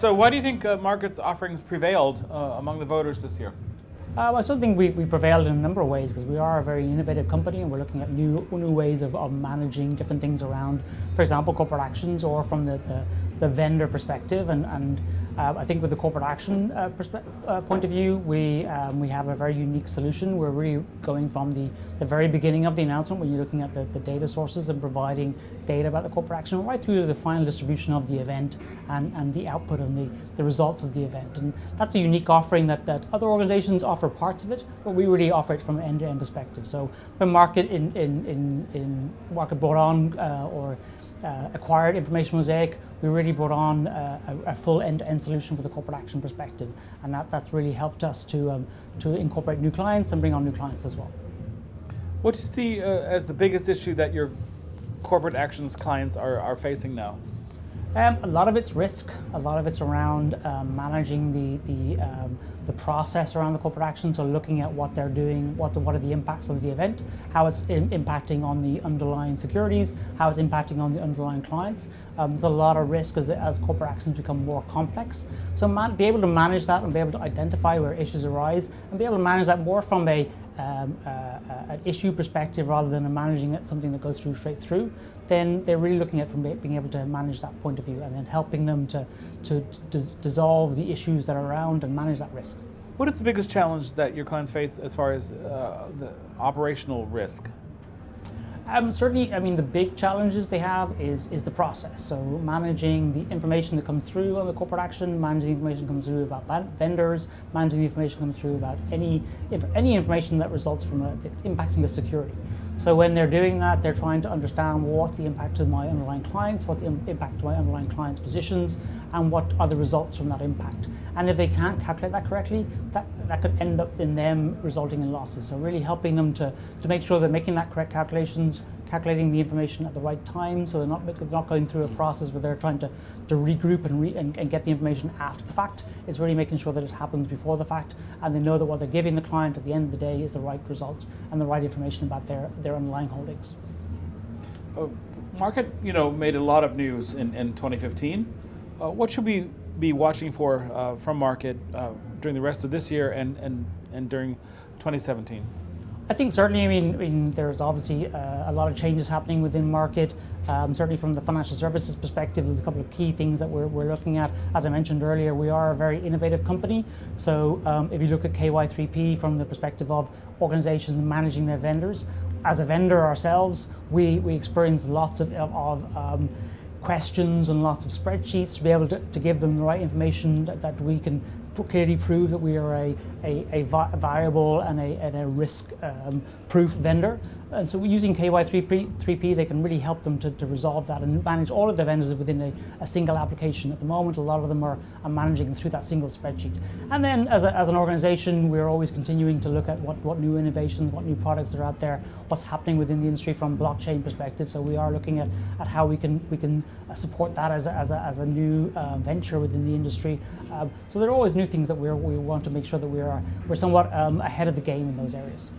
So why do you think Markit's offerings prevailed among the voters this year? I still think we prevailed in a number of ways because we are a very innovative company and we're looking at new ways of managing different things around, for example, corporate actions or from the vendor perspective. And I think with the corporate action point of view, we have a very unique solution. We're really going from the very beginning of the announcement when you're looking at the data sources and providing data about the corporate action right through to the final distribution of the event and the output and the results of the event. And that's a unique offering that other organizations offer parts of it, but we really offer it from an end-to-end perspective. So when Markit brought on or acquired Information Mosaic, we really brought on a full end-to-end solution for the corporate action perspective, and that's really helped us to incorporate new clients and bring on new clients as well. What do you see as the biggest issue that your corporate actions clients are facing now? A lot of it's risk. A lot of it's around managing the process around the corporate action. So looking at what they're doing, what are the impacts of the event, how it's impacting on the underlying securities, how it's impacting on the underlying clients. There's a lot of risk as corporate actions become more complex. So be able to manage that and be able to identify where issues arise and be able to manage that more from an issue perspective rather than managing it something that goes straight through, then they're really looking at from being able to manage that point of view and then helping them to dissolve the issues that are around and manage that risk. What is the biggest challenge that your clients face as far as the operational risk? Certainly, I mean, the big challenges they have is the process. So managing the information that comes through on the corporate action, managing the information that comes through about vendors, managing the information that comes through about any information that results from impacting the security. So when they're doing that, they're trying to understand what's the impact to my underlying clients, what the impact to my underlying clients' positions, and what are the results from that impact. And if they can't calculate that correctly, that could end up in them resulting in losses. So really helping them to make sure they're making that correct calculations, calculating the information at the right time, so they're not going through a process where they're trying to regroup and get the information after the fact. It's really making sure that it happens before the fact, and they know that what they're giving the client at the end of the day is the right result and the right information about their underlying holdings. Markit, made a lot of news in 2015. What should we be watching for from Markit during the rest of this year and during 2017? I think certainly, I mean, there's obviously a lot of changes happening within Markit. Certainly from the financial services perspective, there's a couple of key things that we're looking at. As I mentioned earlier, we are a very innovative company. So if you look at KY3P from the perspective of organizations managing their vendors, as a vendor ourselves, we experience lots of questions and lots of spreadsheets to be able to give them the right information that we can clearly prove that we are a viable and a risk-proof vendor. And so using KY3P, they can really help them to resolve that and manage all of the vendors within a single application. At the moment, a lot of them are managing through that single spreadsheet. And then as an organization, we're always continuing to look at what new innovations, what new products are out there, what's happening within the industry from blockchain perspective. So we are looking at how we can support that as a new venture within the industry. So there are always new things that we want to make sure that we're somewhat ahead of the game in those areas.